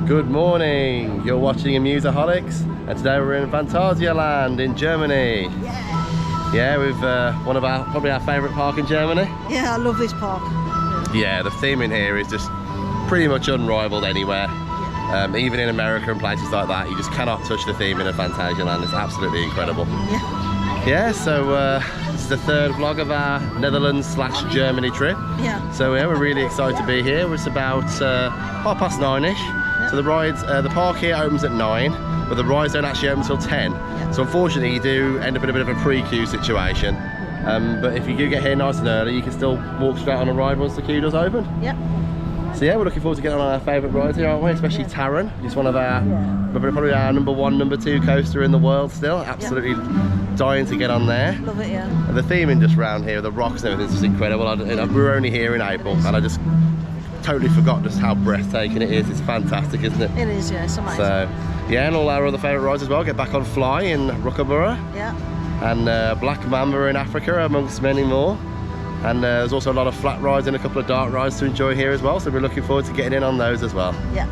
Good morning, you're watching Amuseaholics, and today we're in Phantasialand in Germany. Yeah, with one of our, probably our favourite park in Germany. Yeah, I love this park. Yeah, the theme in here is just pretty much unrivaled anywhere. Yeah. Even in America and places like that, you just cannot touch the theme in a Phantasialand. It's absolutely incredible. Yeah, so it's the third vlog of our Netherlands/Germany trip. Yeah. So yeah, we're really excited to be here. It's about 9:30ish. So the rides, the park here opens at 9, but the rides don't actually open until 10. Yeah. So unfortunately, you do end up in a bit of a pre-queue situation. But if you do get here nice and early, you can still walk straight on a ride once the queue does open. Yep. So yeah, we're looking forward to getting on our favourite rides here, aren't we? Especially Tarron. It's one of our, probably our number 1, number 2 coaster in the world still. Absolutely dying to get on there. Love it, yeah. And the theming just round here, the rocks and everything's just incredible. We were only here in April, and I just totally forgot just how breathtaking it is. It's fantastic, isn't it? It is, yeah, it's amazing. So, yeah, and all our other favourite rides as well. Get back on Fly in Rookaborough. Yeah. And Black Mamba in Africa, amongst many more. And there's also a lot of flat rides and a couple of dark rides to enjoy here as well. So we're looking forward to getting in on those as well. Yeah.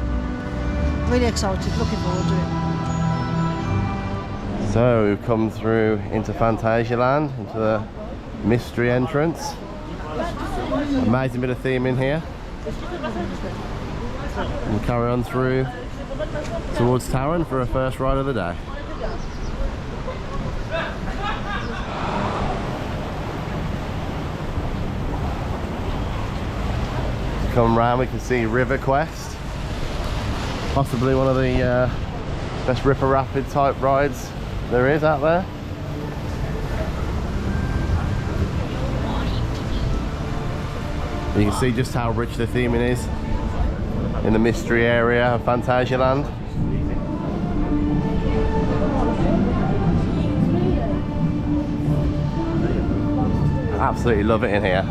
Really excited, looking forward to it. So we've come through into Phantasialand, into the mystery entrance. Amazing bit of theme in here. We'll carry on through towards Tarron for our first ride of the day. Come round, we can see River Quest, possibly one of the best Ripper Rapid type rides there is out there. You can see just how rich the theming is in the mystery area of Phantasialand. Absolutely love it in here.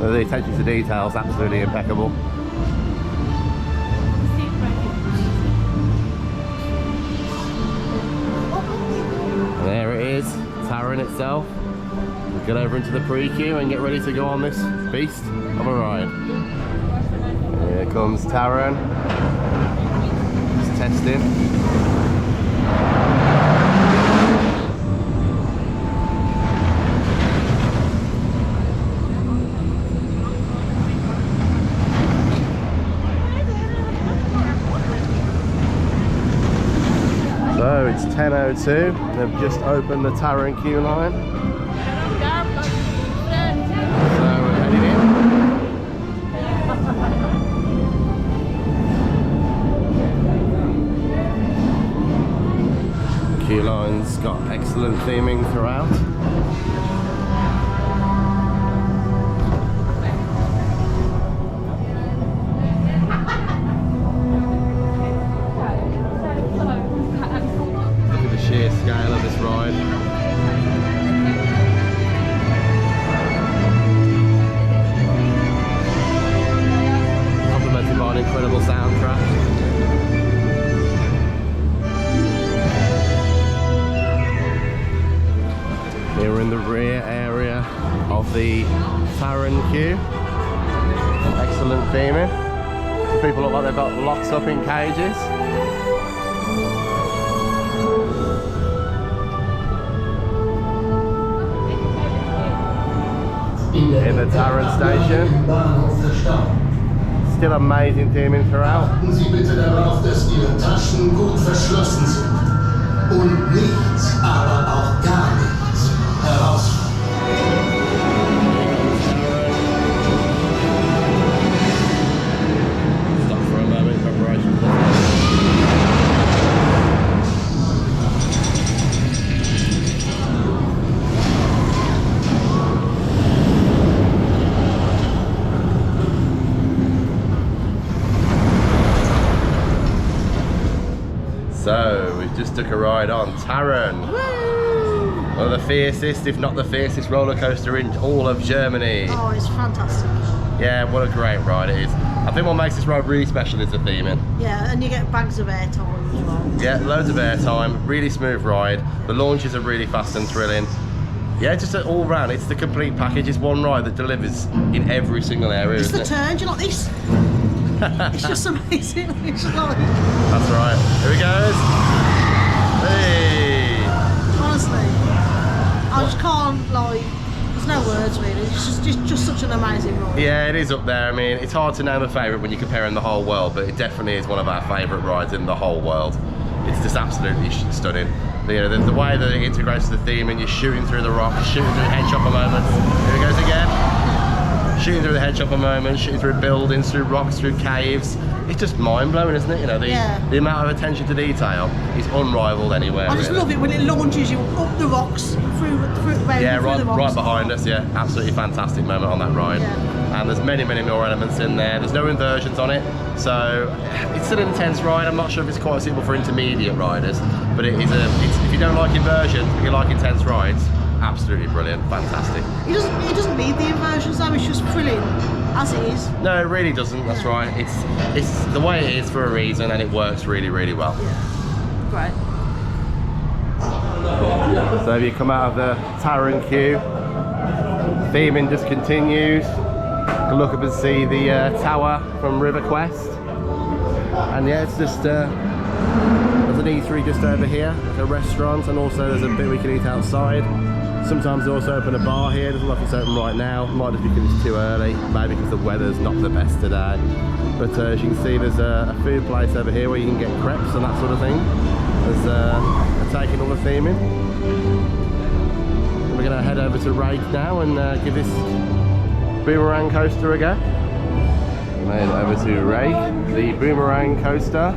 The attention to detail is absolutely impeccable. And there it is, Tarron itself. We'll get over into the pre-queue and get ready to go on this beast of a ride. Here comes Tarron. Just testing. So it's 10:02, they've just opened the Tarron queue line. So we're heading in. Queue line's got excellent theming throughout. Sheer scale of this ride. Complemented by an incredible soundtrack. Here we're in the rear area of the Tarron queue. Excellent theming. People look like they've got locks up in cages. In the Tarron station. Still amazing theming throughout. Achten Sie bitte darauf, dass Ihre Taschen gut verschlossen sind. Und nichts, aber auch gar nichts herausfallen. Stop for a moment, preparation. So, we just took a ride on Tarron. One of the fiercest, if not the fiercest roller coaster in all of Germany. Oh, it's fantastic. Yeah, what a great ride it is. I think what makes this ride really special is the theming. Yeah, and you get bags of airtime as well. Yeah, loads of airtime, really smooth ride. The launches are really fast and thrilling. Yeah, just all round, it's the complete package. It's one ride that delivers in every single area, It's isn't the it? turns, you like this? It's just amazing. It's like, That's right. Here he goes. Hey. honestly, I just can't, like, there's no words really. It's just such an amazing ride. Yeah, it is up there. I mean, it's hard to name a favourite when you're comparing the whole world, but it definitely is one of our favourite rides in the whole world. It's just absolutely stunning. The way that it integrates the theme, and you're shooting through the rock, shooting through head chopper moments. Here it goes again. Shooting through the head chopper moments, shooting through buildings, through rocks, through caves. It's just mind-blowing, isn't it? You know, the amount of attention to detail is unrivaled anywhere. I just really. love it when it launches you up the rocks, through the rocks. Right behind us, yeah. Absolutely fantastic moment on that ride. Yeah. And there's many more elements in there. There's no inversions on it, so it's an intense ride. I'm not sure if it's quite suitable for intermediate riders, but it is if you don't like inversions, but you like intense rides, absolutely brilliant, fantastic. It doesn't need the inversions though, it's just thrilling as it is. No, it really doesn't, that's right. It's the way it is for a reason, and it works really well. Yeah. Great. So if you come out of the Tarron queue, theming just continues. You can look up and see the tower from River Quest. And yeah, it's just, there's an eatery just over here, a restaurant, and also there's a bit we can eat outside. Sometimes they also open a bar here. It doesn't look like it's open right now. Might just be because it's too early, maybe because the weather's not the best today. But as you can see, there's a food place over here where you can get crepes and that sort of thing. There's taking all the theming. We're going to head over to Raik now and give this boomerang coaster a go. We made it over to Raik, the boomerang coaster.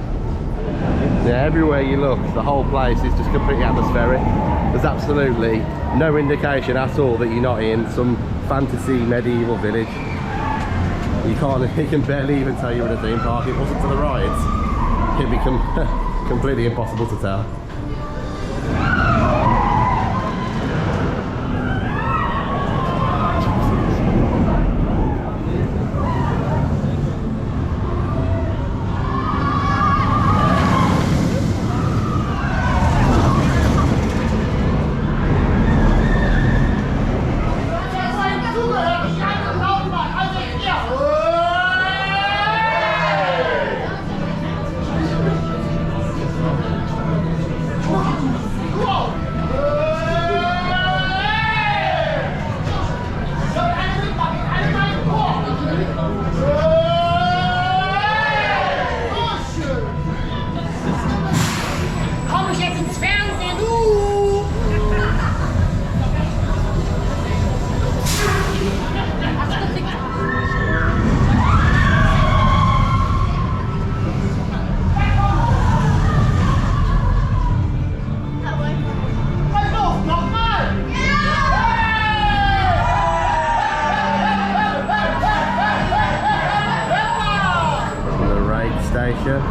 Yeah, everywhere you look, the whole place is just completely atmospheric. There's absolutely no indication at all that you're not in some fantasy medieval village. You can barely even tell you're in a theme park. If it wasn't for the rides, it'd become completely impossible to tell. Station.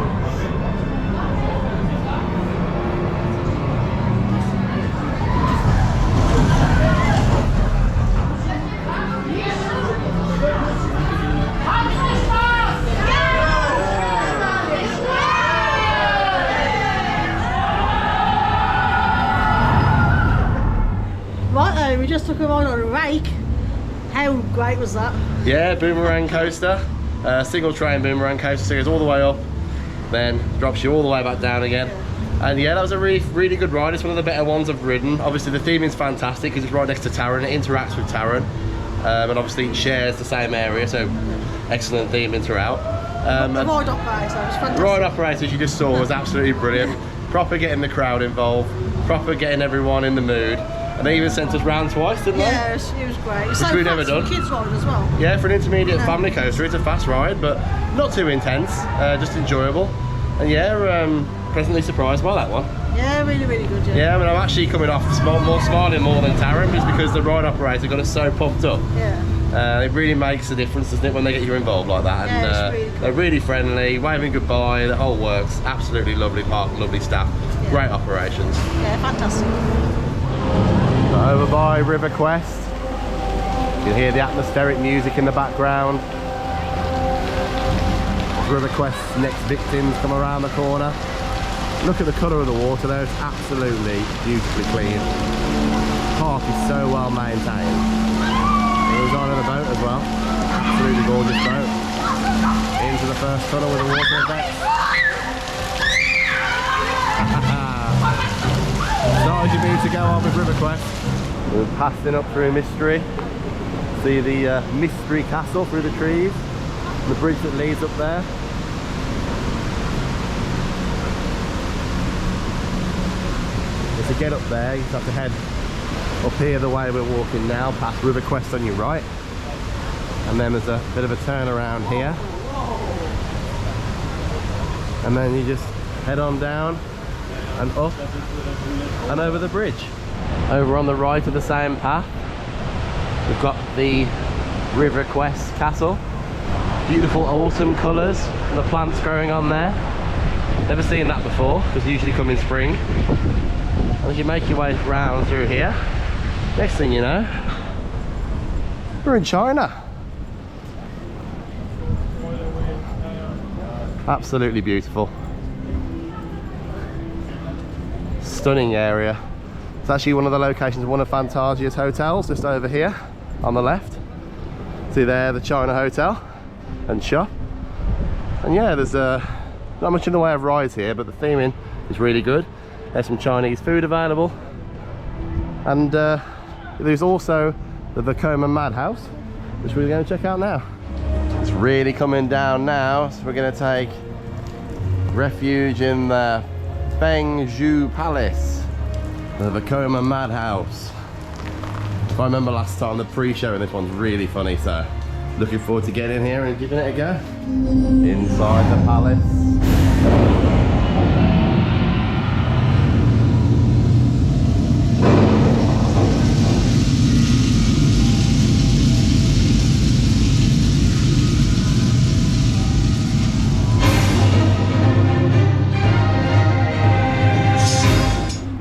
Right, we just took a ride on Raik. How great was that? Yeah, boomerang coaster. Single train boomerang coaster, so it goes all the way up, then drops you all the way back down again. And yeah, that was a really good ride. It's one of the better ones I've ridden. Obviously the theming's fantastic because it's right next to Tarron. It interacts with Tarron, and obviously it shares the same area, so excellent theming throughout. The ride operator was fantastic. Ride operator, as you just saw, was absolutely brilliant. Proper getting the crowd involved, proper getting everyone in the mood. And they even sent us round twice, didn't they? Yeah, it was great. Which we've never done. Kids ride as well. Yeah, for an intermediate family coaster, it's a fast ride, but not too intense, just enjoyable. And yeah, pleasantly surprised by that one. Yeah, really good. Yeah, I mean, I'm actually coming off smiling more than Tarron, just because the ride operator got us so pumped up. Yeah. It really makes a difference, doesn't it, when they get you involved like that? Yeah, And it's really cool. they're really friendly, waving goodbye, the whole works. Absolutely lovely park, lovely staff, great operations. Yeah, fantastic. Over by River Quest, you can hear the atmospheric music in the background. River Quest's next victims come around the corner. Look at the colour of the water there, it's absolutely beautifully clean. The park is so well maintained. It was on the boat as well, absolutely gorgeous boat. Into the the first tunnel with the water effect. Not as you move to go on with River Quest. We're passing up through Mystery. See the Mystery Castle through the trees. The bridge that leads up there. But to get up there, you just have to head up here the way we're walking now, past River Quest on your right. And then there's a bit of a turn around here. And then you just head on down and up and over the bridge. Over on the right of the same path, we've got the River Quest Castle. Beautiful autumn colours and the plants growing on there. Never seen that before, because they usually come in spring. And as you make your way round through here, next thing you know, we're in China. Absolutely beautiful. Stunning area. It's actually one of the locations of one of Phantasia's hotels, just over here on the left. See there, the China Hotel and shop. And yeah, there's not much in the way of rides here, but the theming is really good. There's some Chinese food available. And there's also the Vekoma Madhouse, which we're going to check out now. It's really coming down now, so we're going to take refuge in the Fengzhou Palace, the Vekoma Madhouse. If I remember last time, the pre-show in this one's really funny, so looking forward to getting in here and giving it a go. Inside the palace.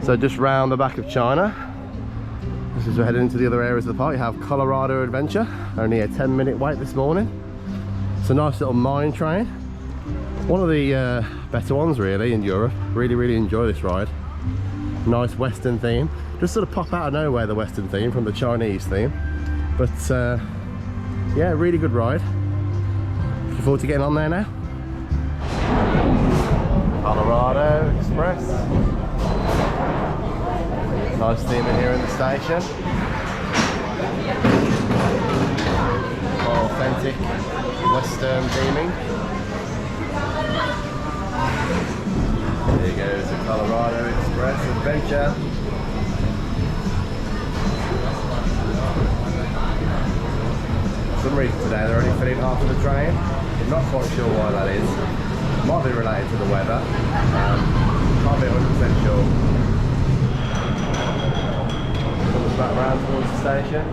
So just round the back of China, just as we're heading into the other areas of the park, you have Colorado Adventure, only a 10-minute wait this morning. It's a nice little mine train. One of the better ones really in Europe. Really enjoy this ride. Nice Western theme. Just sort of pop out of nowhere, the Western theme from the Chinese theme. But yeah, really good ride. Looking forward to getting on there now. Colorado Express. Nice theme in here in the station. Authentic Western theming. Here goes the Colorado Express Adventure. For some reason today they're only filling half of the train. I'm not quite sure why that is. Might be related to the weather. Can't be 100% sure. Back around towards the station.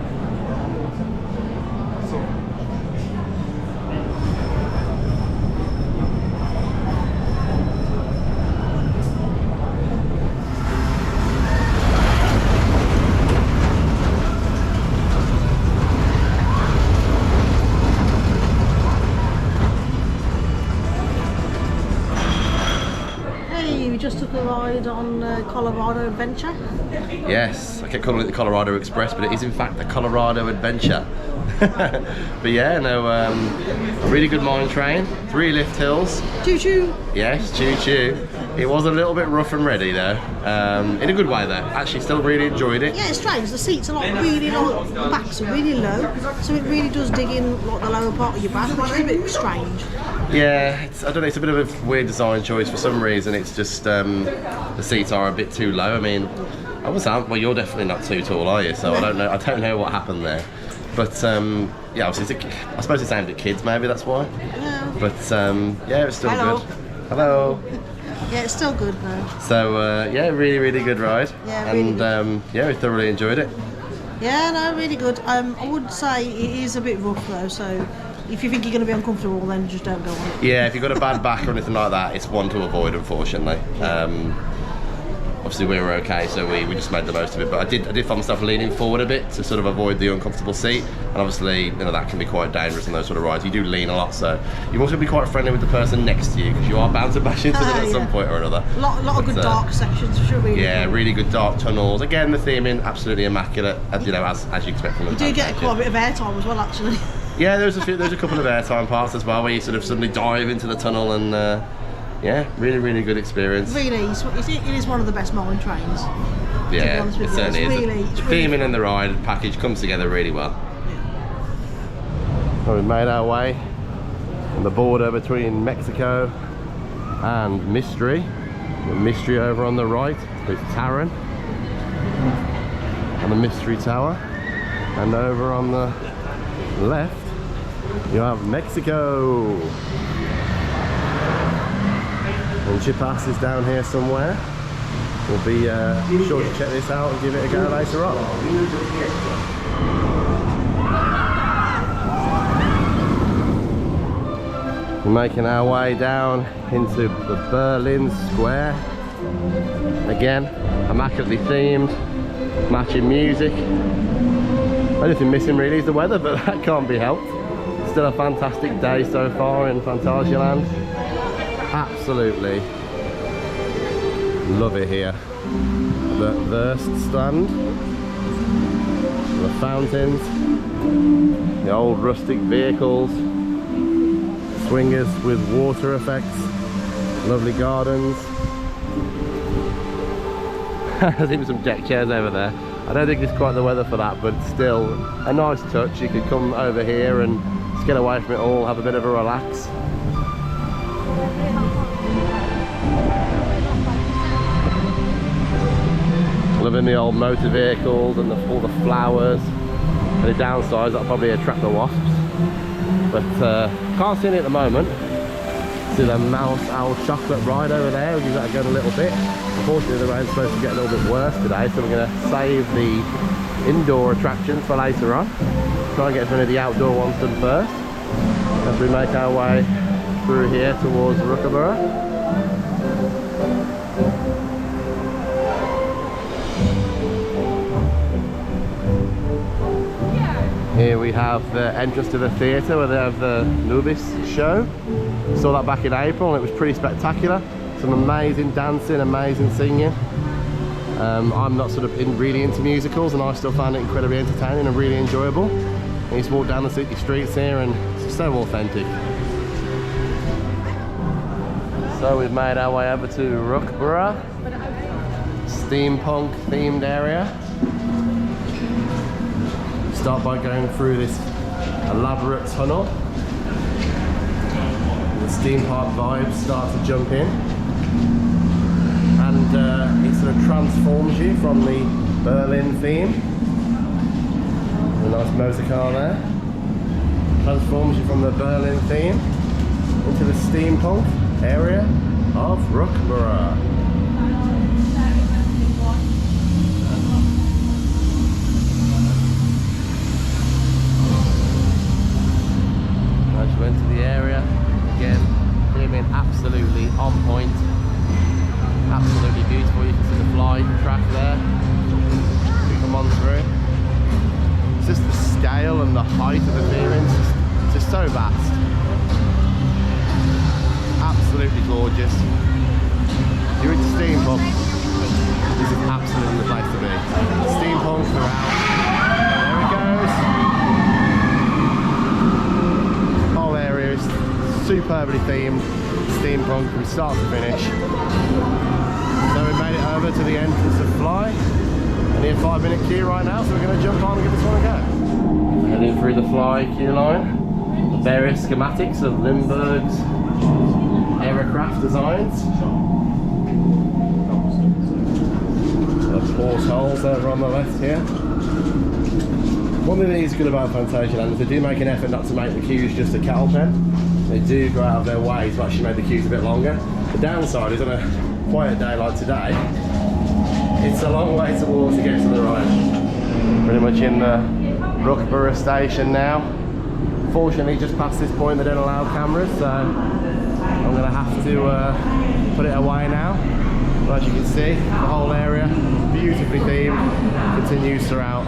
Hey, we just took a ride on Colorado Adventure. Yes, I kept calling it the Colorado Express, but it is in fact the Colorado Adventure. But yeah, no, really good mine train, 3 lift hills. Choo choo. Yes, choo choo. It was a little bit rough and ready though, in a good way though. Actually, still really enjoyed it. Yeah, it's strange. The seats are like really low, the backs are really low, so it really does dig in like the lower part of your back, which is a bit strange. Yeah, I don't know, it's a bit of a weird design choice for some reason. It's just the seats are a bit too low. I mean, I was out. Well, you're definitely not too tall, are you? So I don't know what happened there. But yeah, obviously, I suppose it's aimed at kids. Maybe that's why. Yeah. But yeah, it's still Hello. good. Hello. Yeah, it's still good though. So yeah, really good ride. Yeah, and really yeah, we thoroughly enjoyed it. Yeah, no, really good. I would say it is a bit rough though, so if you think you're going to be uncomfortable, then just don't go on it. Yeah, if you've got a bad back or anything like that, it's one to avoid, unfortunately. Obviously we were okay, so we just made the most of it. But I did find myself leaning forward a bit to sort of avoid the uncomfortable seat, and obviously, you know, that can be quite dangerous in those sort of rides. You do lean a lot, so you've also got to be quite friendly with the person next to you, because you are bound to bash into them at some point or another. A lot of good dark sections for sure. Really yeah, good. really good dark tunnels. Again, the theming absolutely immaculate, as you know, as you expect from them. You do get quite a bit of airtime as well, actually. Yeah, there's a couple of airtime parts as well where you sort of suddenly dive into the tunnel and yeah, really good experience. Really, it is one of the best mine trains. Yeah, it certainly is. The theming really and the ride package comes together really well. Well, we've made our way on the border between Mexico and Mystery. The Mystery over on the right is Tarron and the Mystery Tower, and over on the left you have Mexico. And Chiapas is down here somewhere. We'll be sure to check this out and give it a go later on. We're making our way down into the Berlin Square. Again, immaculately themed, matching music. Only thing missing really is the weather, but that can't be helped. Still a fantastic day so far in Phantasialand. Absolutely love it here. The Wurst stand, the fountains, the old rustic vehicles, swingers with water effects, lovely gardens. There's even some deck chairs over there. I don't think it's quite the weather for that, but still a nice touch. You could come over here and just get away from it all, have a bit of a relax. Loving the old motor vehicles and all the flowers. And the downsides, that'll probably attract the wasps. But can't see any at the moment. See the Mouse Owl chocolate ride over there, we'll give that a go in a little bit. Unfortunately the rain's supposed to get a little bit worse today, so we're going to save the indoor attractions for later on. Try and get as many of the outdoor ones done first, as we make our way through here towards Rookaborough. Here we have the entrance to the theatre where they have the Nubis show. Saw that back in April and it was pretty spectacular. Some amazing dancing, amazing singing. I'm not sort of really into musicals, and I still found it incredibly entertaining and really enjoyable. And you just walk down the city streets here and it's so authentic. So we've made our way over to Rookaborough, steampunk themed area. Start by going through this elaborate tunnel. The steam park vibes start to jump in, and it sort of transforms you from the Berlin theme. A nice motor car there. Transforms you from the Berlin theme into the steampunk area of Rookaborough. Into the area again, theming absolutely on point, absolutely beautiful. You can see the fly track there. We come on through. It's just the scale and the height of the theming, it's just so vast. Absolutely gorgeous. You're into steampunk, this is absolutely the place to be. Steampunk throughout. There it goes. Superbly themed steampunk from start to finish. So we made it over to the entrance of Fly. Only a 5-minute queue right now, so we're going to jump on and give this one a go. Heading through the Fly queue line, the various schematics of Limburg's aircraft designs. The portholes over on the left here. One thing that is good about Phantasialand is they do make an effort not to make the queues just a cattle pen. They do go out of their way to actually make the queues a bit longer. The downside is on a quiet day like today, it's a long way to walk to get to the ride. Pretty much in the Rookaborough station now. Fortunately, just past this point they don't allow cameras, so I'm going to have to put it away now. But as you can see, the whole area, beautifully themed, continues throughout.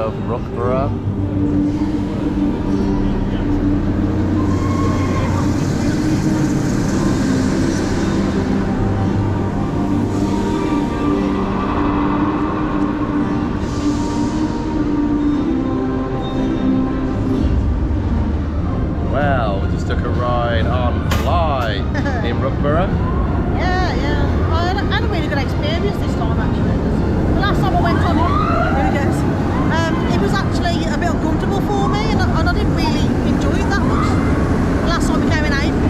of Rookborough. Well, we just took a ride on Fly in Rookborough. Yeah, yeah. I had a really good experience this time actually. The last time I went on it, here it goes. It was actually a bit uncomfortable for me, and I didn't really enjoy it that much. The last time we came in April,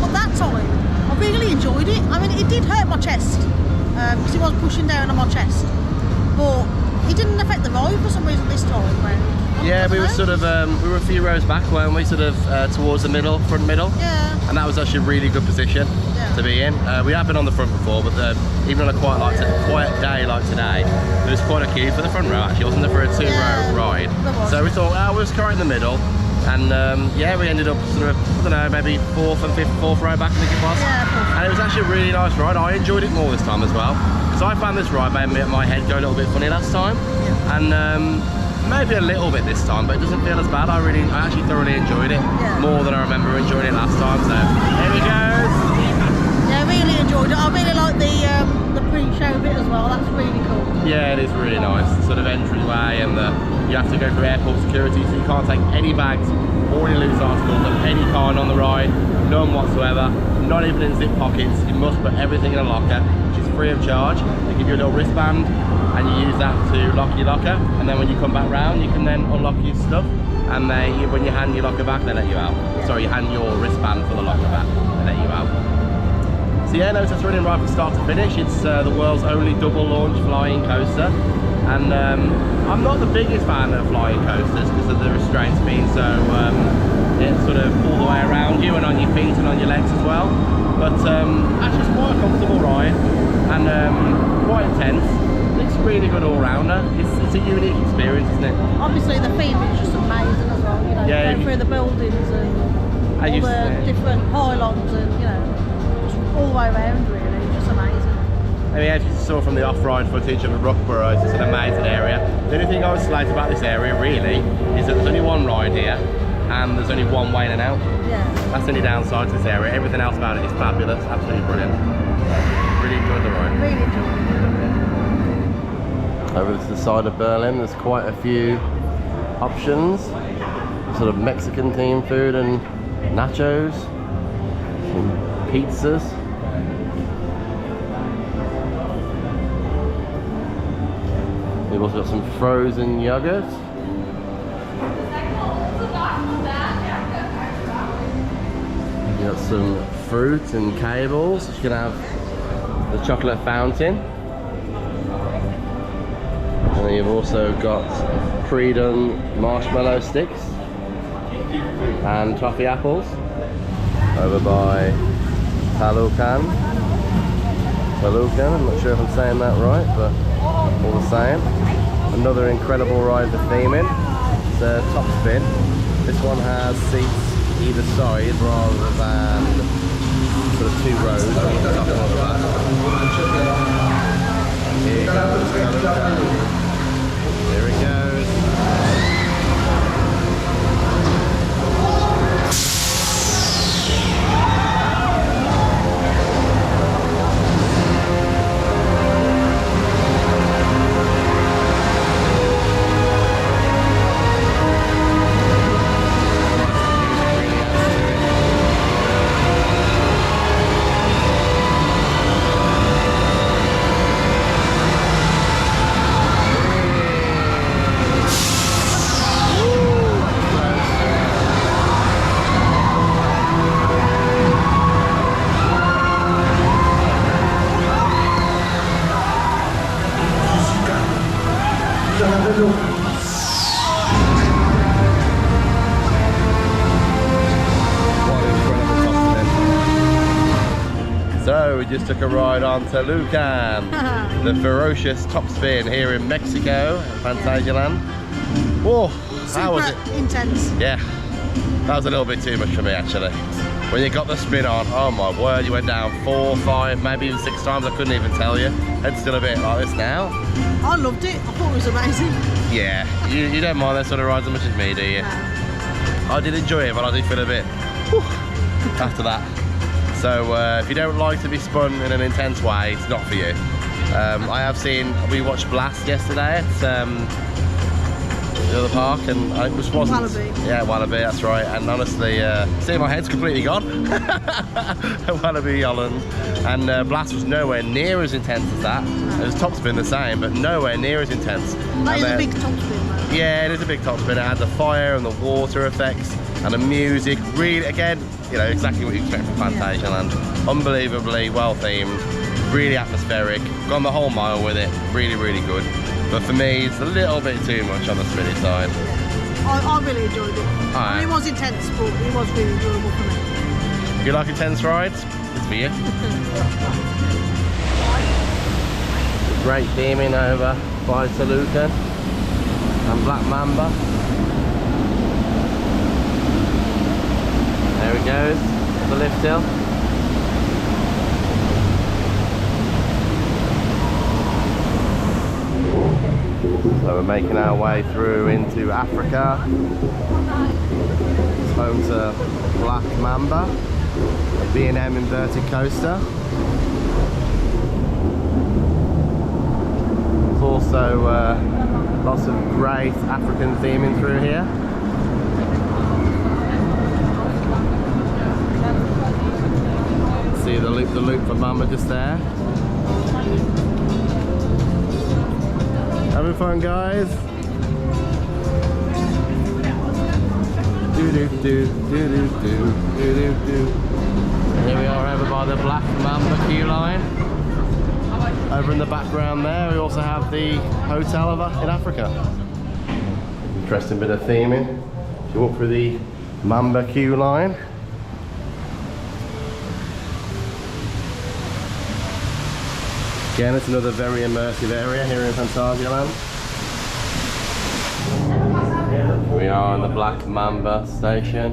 but that time I really enjoyed it. I mean, it did hurt my chest because it was pushing down on my chest, but it didn't affect the ride for some reason this time. Yeah, we were sort of, we were a few rows back, weren't we? Sort of towards the middle, front middle. Yeah. And that was actually a really good position to be in. We have been on the front before, but even on a quiet day like today, there was quite a queue for the front row actually, wasn't there, for a two-row ride? So we thought, we was right in the middle. And yeah, we ended up sort of, I don't know, maybe fourth row back, I think it was. Yeah. And it was actually a really nice ride. I enjoyed it more this time as well. So I found this ride made my head go a little bit funny last time. Yeah. And maybe a little bit this time, but it doesn't feel as bad. I actually thoroughly enjoyed it, more than I remember enjoying it last time. So here we go. Yeah, I really enjoyed it. I really like the pre-show bit as well. That's really cool. Yeah, it is really nice. The sort of entryway, and you have to go through airport security, so you can't take any bags or any loose articles of any kind on the ride, none whatsoever. Not even in zip pockets. You must put everything in a locker, which is free of charge. They give you a little wristband, and you use that to lock your locker, and then when you come back round you can then unlock your stuff, and when you hand your locker back they let you out. Sorry, you hand your wristband for the locker back, they let you out. So yeah, no, it's running right from start to finish. It's the world's only double launch flying coaster, and I'm not the biggest fan of flying coasters because of the restraints being so it's sort of all the way around you and on your feet and on your legs as well, but actually it's quite a comfortable ride and quite intense. It's really good all-rounder. It's a unique experience, isn't it? Obviously the theme is just amazing as well, you know, yeah, going through the buildings and all the different pylons and, you know, just all the way around really, it's just amazing. I mean, as you saw from the off-ride footage of Rookborough, it's an amazing area. The only thing I would slight about this area really is that there's only one ride here and there's only one way in and out. Yeah. That's the only downside to this area. Everything else about it is fabulous, absolutely brilliant. Really enjoyed the ride. Really enjoyed it. Over to the side of Berlin, there's quite a few options, sort of Mexican themed food and nachos, and pizzas. We've also got some frozen yogurt. You've got some fruit and cables. You can have the chocolate fountain. And then you've also got pre-done marshmallow sticks and toffee apples over by Palucan, I'm not sure if I'm saying that right, but all the same. Another incredible ride for theming. It's a top spin. This one has seats either side rather than sort of two rows on the top and the back. Here goes Palucan. Here it goes. So we just took a ride on Lucan, the ferocious top spin here in Mexico, Phantasialand. Whoa, how was it? Intense. Yeah, that was a little bit too much for me actually. When you got the spin on, oh my word, you went down 4, 5, maybe even 6 times, I couldn't even tell you. It's still a bit like this now. I loved it, I thought it was amazing. Yeah, you don't mind those sort of rides as much as me, do you? No. I did enjoy it, but I did feel a bit after that. So if you don't like to be spun in an intense way, it's not for you. We watched Blast yesterday at the other park, and it wasn't. Wallaby. Yeah, Wallaby, that's right. And honestly, see, my head's completely gone. Wallaby Holland, and Blast was nowhere near as intense as that. It was top spin the same, but nowhere near as intense. That is a big top spin, though. Yeah, it is a big top spin. It had the fire and the water effects and the music. Really, again, you know, exactly what you expect from Phantasialand. Unbelievably well themed, really atmospheric. Gone the whole mile with it. Really, really good. But for me, it's a little bit too much on the spinny side. I really enjoyed it. I mean, it was intense, but it was really enjoyable for me. If you like intense rides, it's for you. Great theming over by Toluca and Black Mamba. There he goes, the lift hill. So we're making our way through into Africa. It's home to Black Mamba, a B&M inverted coaster. There's also lots of great African theming through here. See the loop for Mamba just there. Having fun, guys. Do do do do do do do do do. Here we are over by the Black Mamba queue line. Over in the background there, we also have the hotel in Africa. Interesting bit of theming. If you walk through the Mamba queue line. Again, it's another very immersive area here in Phantasialand. We are on the Black Mamba station.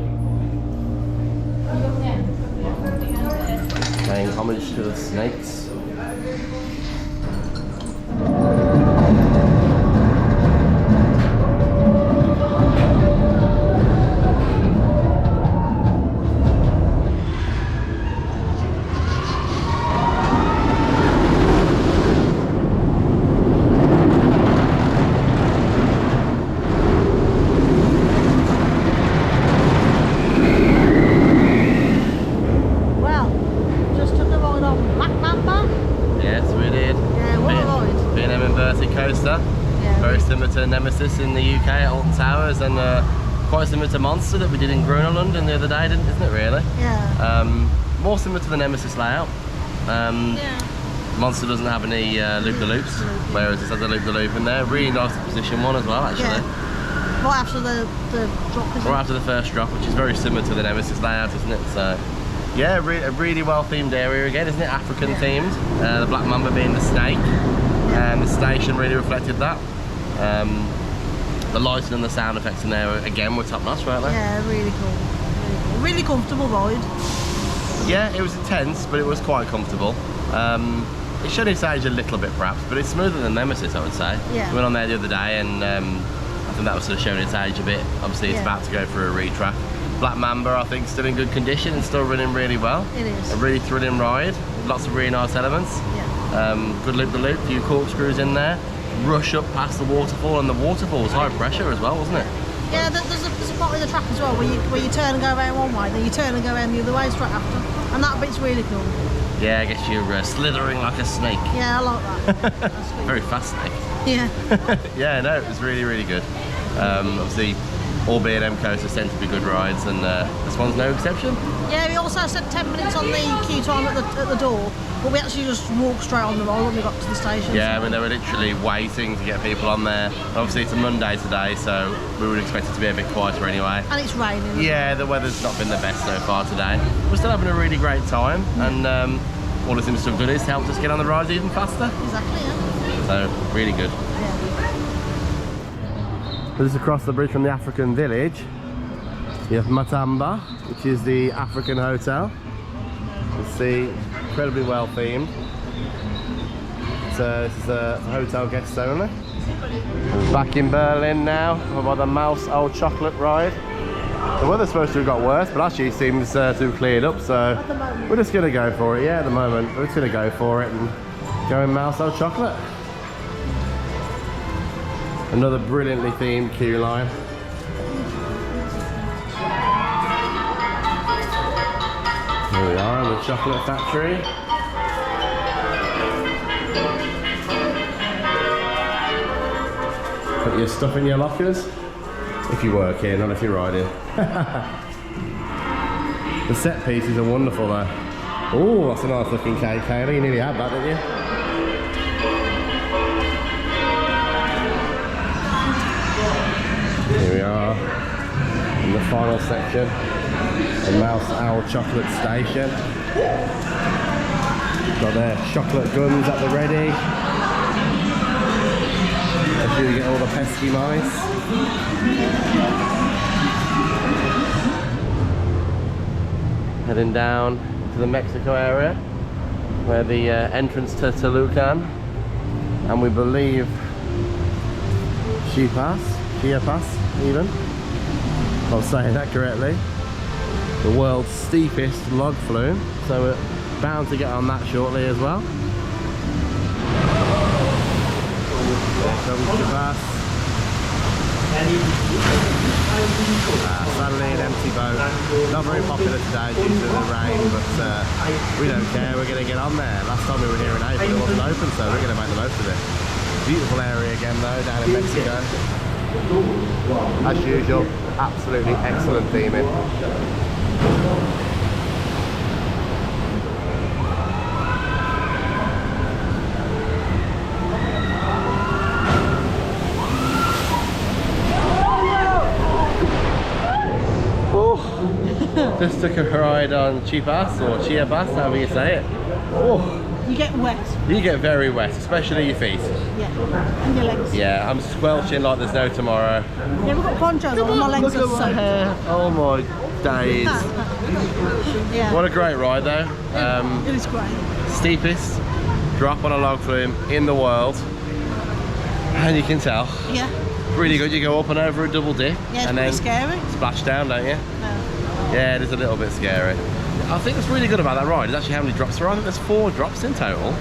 Paying homage to the snakes. Very similar to Nemesis in the UK at Alton Towers, and quite similar to Monster that we did in Gruner London the other day, isn't it really? Yeah. More similar to the Nemesis layout. Monster doesn't have any loop-the-loops, whereas it has a loop-the-loop in there. Really nice to position one as well, actually. Yeah. Right after the drop, isn't it? Right after the first drop, which is very similar to the Nemesis layout, isn't it? So, yeah, a really well-themed area again, isn't it? African-themed. The Black Mamba being the snake. And the station really reflected that. The lighting and the sound effects in there again were top notch, weren't they? Yeah, really cool. Really comfortable ride. Yeah, it was intense, but it was quite comfortable. It showed its age a little bit perhaps, but it's smoother than Nemesis, I would say. Yeah. We went on there the other day, and I think that was sort of showing its age a bit. Obviously, it's about to go for a retrack. Black Mamba, I think, still in good condition and still running really well. It is. A really thrilling ride. Lots of really nice elements. Yeah. Good loop-the-loop, few corkscrews in there. Rush up past the waterfall, and the waterfall was high pressure as well, wasn't it? Yeah, there's a part in the track as well where you turn and go around one way, then you turn and go around the other way straight after, and that bit's really cool. Yeah, I guess you're slithering like a snake. Yeah, I like that. That's sweet. Very fast snake. Yeah. Yeah, no, it was really, really good. Obviously, all B&M coasters tend to be good rides, and this one's no exception. Yeah, we also said 10 minutes on the queue time at the door, but we actually just walked straight on the roll when we got to the station. Yeah, I mean, they were literally waiting to get people on there. Obviously, it's a Monday today, so we would expect it to be a bit quieter anyway. And it's raining. Yeah, the weather's not been the best so far today. We're still having a really great time, and all it seems to have done is helped us get on the rides even faster. Exactly, yeah. So, really good. Yeah. This is across the bridge from the African village. You have Matamba, which is the African hotel. You see, incredibly well themed. So this is a hotel guests only. We're back in Berlin now. We're by the Mouse Old Chocolate ride. The weather's supposed to have got worse, but actually it seems to have cleared up, so we're just going to go for it. Yeah, at the moment, we're just going to go for it and go in Mouse Old Chocolate. Another brilliantly themed queue line. Here we are in the chocolate factory. Put your stuff in your lockers. If you work here, not if you're riding. The set pieces are wonderful though. Oh, that's a nice looking cake, Kaylee. You nearly had that, didn't you? Here we are in the final section. The Mouse Owl Chocolate Station. Got their chocolate guns at the ready. Make sure you get all the pesky mice. Heading down to the Mexico area, where the entrance to Tolucan, and we believe Chiapas even, if I'm saying that correctly, the world's steepest log flume, so we're bound to get on that shortly as well. There comes Chiapas. Sadly an empty boat, not very popular today due to the rain, but we don't care, we're going to get on there. Last time we were here in April it wasn't open, so we're going to make the most of it. Beautiful area again though, down in Mexico. As usual, absolutely excellent theming. Just took a ride on Chiapas, or Chiapas, however you say it. Oh, You get wet. you get very wet, especially your feet. Yeah. And your legs. Yeah, I'm squelching like there's no tomorrow. Yeah, we've got ponchos on and my legs are Look at my soaked. hair. Oh my days. Yeah. What a great ride though. It is great. Steepest drop on a log flume in the world. And you can tell. Yeah. Really good. You go up and over a double dip. Yeah, it's and pretty then scary. splash down, don't you? No. Yeah, it is a little bit scary. I think what's really good about that ride is actually how many drops there are. I think there's 4 drops in total.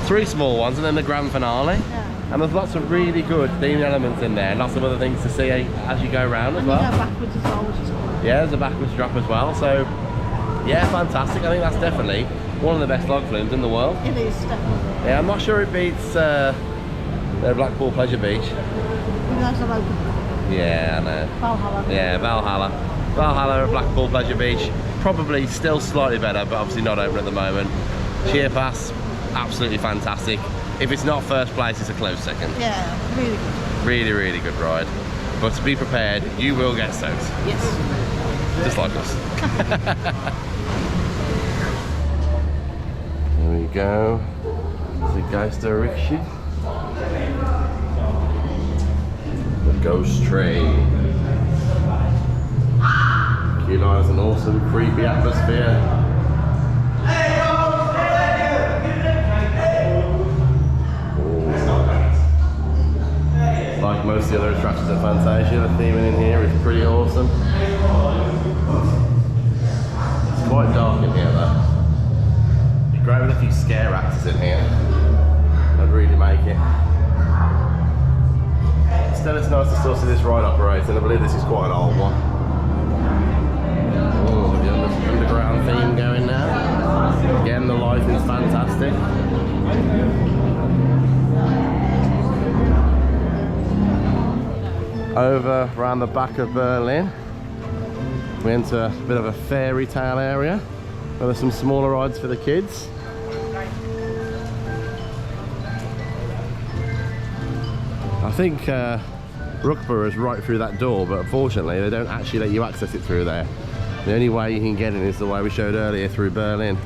3 small ones and then the grand finale. Yeah. And there's lots of really good theming elements in there. Lots of other things to see as you go around as And well. you go backwards as well, which is cool. Yeah, there's a backwards drop as well. So, yeah, fantastic. I think that's definitely one of the best log flumes in the world. It is, definitely. Yeah, I'm not sure it beats their Blackpool Pleasure Beach. You guys are open. Yeah, I know. Valhalla. Yeah, Valhalla. Valhalla at Blackpool Pleasure Beach. Probably still slightly better, but obviously not open at the moment. Chiapas, absolutely fantastic. If it's not first place, it's a close second. Yeah, really good. Really, really good ride. But to be prepared, you will get soaked. Yes. Just like us. There we go. The Geister Rickshaw. The Ghost Train. Queue line has an awesome, creepy atmosphere. Like most of the other attractions at Fantasia, the theming in here is pretty awesome. It's quite dark in here though. It'd be great with a few scare actors in here. That'd really make it. Still, it's nice to still see this ride operating. I believe this is quite an old one. Oh, the underground theme going now. Again, the lighting's fantastic. Over around the back of Berlin, we enter a bit of a fairy tale area where there's some smaller rides for the kids. I think Rookborough is right through that door, but unfortunately they don't actually let you access it through there. The only way you can get in is the way we showed earlier, through Berlin,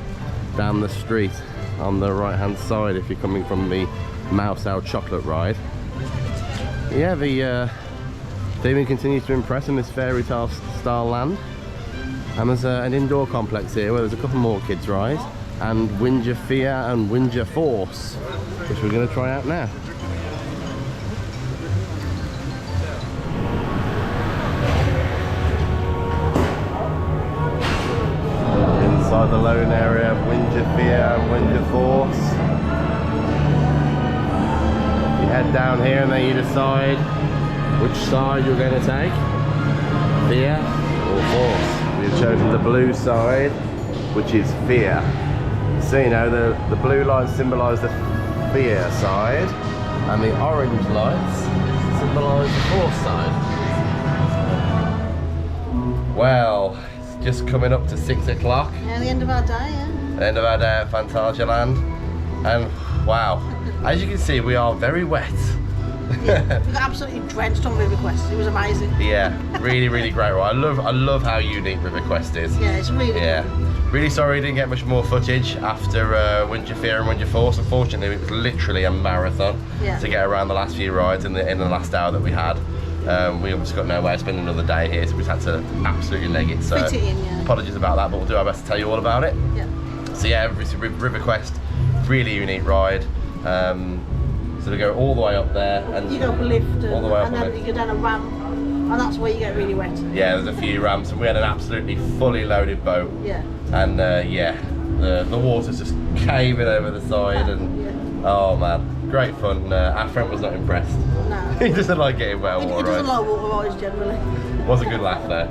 down the street on the right hand side if you're coming from the Mouse Owl Chocolate ride. Yeah, the theming continues to impress in this fairy tale style land. And there's an indoor complex here where there's a couple more kids rides, and Winja Fear and Winja Force, which we're going to try out now. inside the loading area of Winja Fear and Winja Force. You head down here and then you decide which side you're going to take, Fear or Force. We've chosen the blue side, which is Fear. So you know, the blue lights symbolise the Fear side, and the orange lights symbolise the Force side. Well, it's just coming up to 6 o'clock. Yeah, the end of our day, yeah. The end of our day at Phantasialand. And wow, as you can see, we are very wet. Yeah, we got absolutely drenched on River Quest. It was amazing. Yeah, really, really great ride. I love how unique River Quest is. Yeah, it's really good. Really sorry we didn't get much more footage after Winja Fear and Winja Force. Unfortunately, it was literally a marathon to get around the last few rides in the last hour that we had. We obviously got no way of spending another day here, so we had to absolutely leg it. So fit it in, yeah. Apologies about that, but we'll do our best to tell you all about it. Yeah. So yeah, River Quest, really unique ride. So we go all the way up there, and you go up a lift, all the way up and then you go down a ramp, and that's where you get really wet. Yeah, there's a few ramps, and we had an absolutely fully loaded boat. Yeah. And yeah, the water's just caving over the side, and oh man, great fun. Our friend was not impressed. No. He doesn't like getting wet on water He doesn't rides. like water rides generally. Was a good laugh there.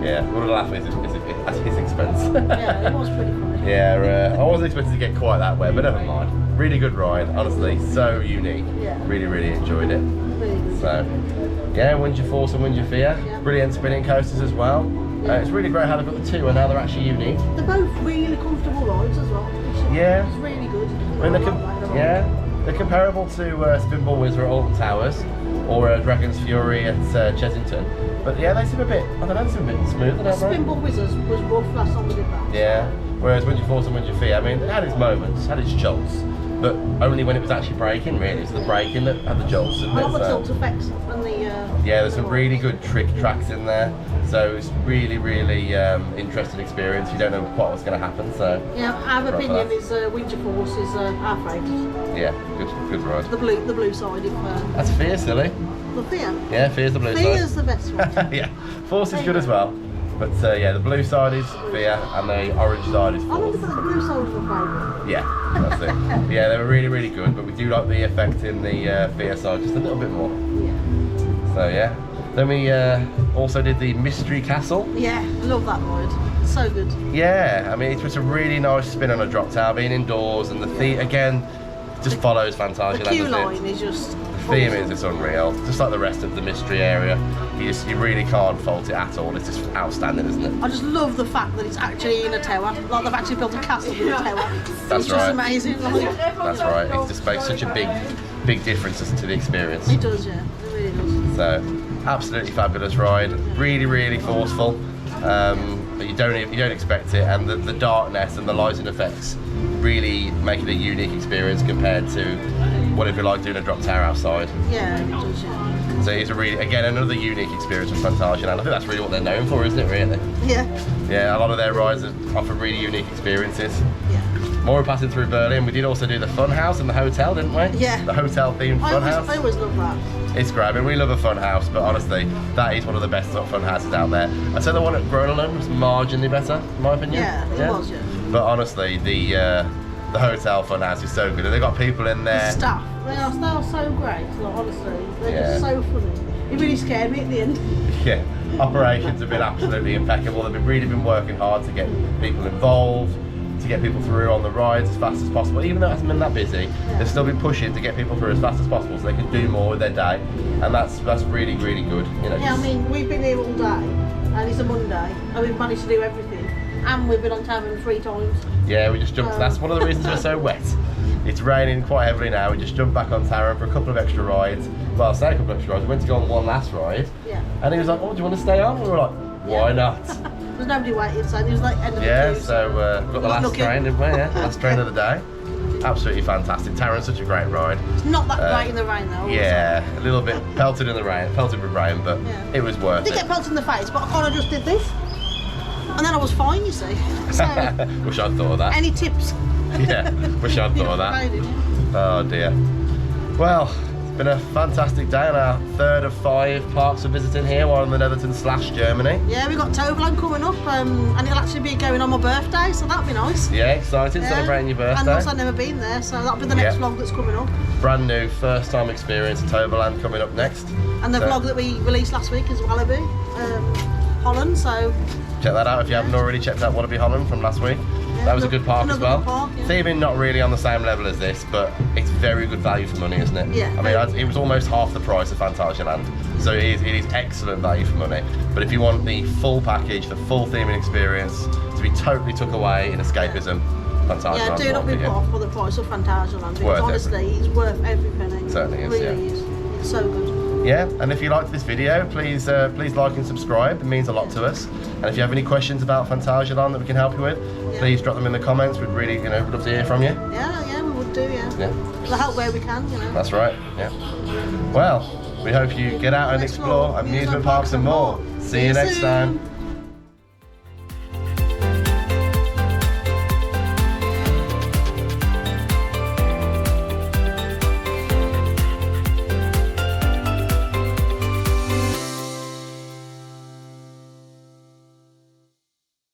Yeah, what a laugh at his expense. Yeah, it was pretty funny. Yeah, I wasn't expecting to get quite that wet, but never mind. Really good ride, honestly, so unique. Yeah. Really, really enjoyed it. Really good. So, yeah, Winja Force and Winja Fear. Yeah. Brilliant spinning coasters as well. Yeah. It's really great how they've got the two, and now they're actually unique. They're both really comfortable rides as well. Yeah. It's really good. I mean, they're comparable to Spinball Wizard at Alton Towers or Dragon's Fury at Chessington. But yeah, they seem a bit, I don't know, they seem a bit smoother, don't they? Spinball Wizards was rough last time we did that. Yeah, whereas Winja Force and Winja Fear, I mean, it had its moments, had its jolts, but only when it was actually braking, really. It was the braking that had the jolts, didn't I it? love the tilt effects and the... yeah, there's some really good trick tracks in there, so it's really, really interesting experience. You don't know quite what's going to happen, so... Yeah, our opinion is Winja Force is our favourite. Yeah, good ride. The blue side. If, That's Fear, silly. the Fear. Yeah, Fear's the blue side. Fear's the best one. Yeah, Force is good as well. But yeah, the blue side is Fear and the orange side is I wonder Force. if the blue side was my favourite. Yeah, that's it. Yeah, they were really, really good, but we do like the effect in the Fear side just a little bit more. Yeah. So yeah. Then we also did the Mystery Castle. Yeah, I love that ride. So good. Yeah, I mean, it was a really nice spin on a drop tower, being indoors, and the theme, again, just follows Phantasialand. The queue line is just... The theme is just unreal, just like the rest of the mystery area. You really can't fault it at all. It's just outstanding, isn't it? I just love the fact that it's actually in a tower. Like they've actually built a castle in a tower. That's it's right. just amazing. Like, That's right. It just makes such a big difference to the experience. it does, yeah. It really does. So, absolutely fabulous ride. Really, really forceful. But you don't expect it, and the darkness and the lighting effects really make it a unique experience compared to what it'd be like doing a drop tower outside. Yeah, it does, yeah. So it's a really, again, another unique experience with Phantasialand. I think that's really what they're known for, isn't it, really? Yeah. Yeah, a lot of their rides offer really unique experiences. Yeah. More we're passing through Berlin. We did also do the fun house and the hotel, didn't we? Yeah. The hotel themed fun house. I always love that. It's great. I mean, we love a fun house, but honestly, that is one of the best fun houses out there. I'd say the one at Groenland was marginally better, in my opinion. Yeah, it was, yeah. But honestly, the hotel fun house is so good. And they've got people in there. The staff, they are so great, like, honestly. They're Yeah. just so funny. It really scared me at the end. Yeah, operations have been absolutely impeccable. They've really been working hard to get people involved, to get people through on the rides as fast as possible. Even though it hasn't been that busy, they've still been pushing to get people through as fast as possible so they can do more with their day. And that's really, really good. You know, Yeah, I mean, we've been here all day, and it's a Monday, and we've managed to do everything. And we've been on Tarron 3 times. yeah, we just jumped. That's one of the reasons we're so wet. It's raining quite heavily now. We just jumped back on Tarron for a couple of extra rides. Well, I'll say a couple of extra rides. We went to go on one last ride. Yeah. And he was like, "Oh, do you want to stay on?" We were like, "Why not?" There's nobody waiting, so it was like end of Yeah, the queue. so we got the last looking. train, didn't we? Yeah, last train of the day. Absolutely fantastic. Tarron's such a great ride. It's not that great in the rain though. Yeah, a little bit pelted in the rain, pelted with rain, but Yeah. it was I worth did it. get pelted in the face, but I kind of just did this. And then I was fine, you see. So, Wish I'd thought of that. any tips? Yeah, wish I'd thought of that. Provided, yeah. Oh dear. Well, been a fantastic day on our third of 5 parks we're visiting here while in the Netherlands/Germany. Yeah, we've got Toverland coming up, and it'll actually be going on my birthday, so that'll be nice. Yeah, exciting, celebrating your birthday. And also I've never been there, so that'll be the next vlog that's coming up. Brand new, first time experience at Toverland coming up next. And the vlog that we released last week is Wallaby, Holland, so... Check that out if you haven't already checked out Wallaby Holland from last week. That was a good park as well. Park, yeah. Theming not really on the same level as this, but it's very good value for money, isn't it? Yeah. I mean, it was almost half the price of Phantasialand, so it is excellent value for money. But if you want the full package, the full theming experience, to be totally took away in escapism, Phantasialand. Yeah, do not be put off for the price of Phantasialand, because honestly, it's worth every penny. It certainly is, really is. It's so good. Yeah, and if you liked this video, please like and subscribe. It means a lot to us. And if you have any questions about Phantasialand that we can help you with, please drop them in the comments. We'd really, we'd love to hear from you. Yeah, we would do, yeah. We'll help where we can, That's right, yeah. Well, we hope you get out and explore amusement parks and more. See you next time.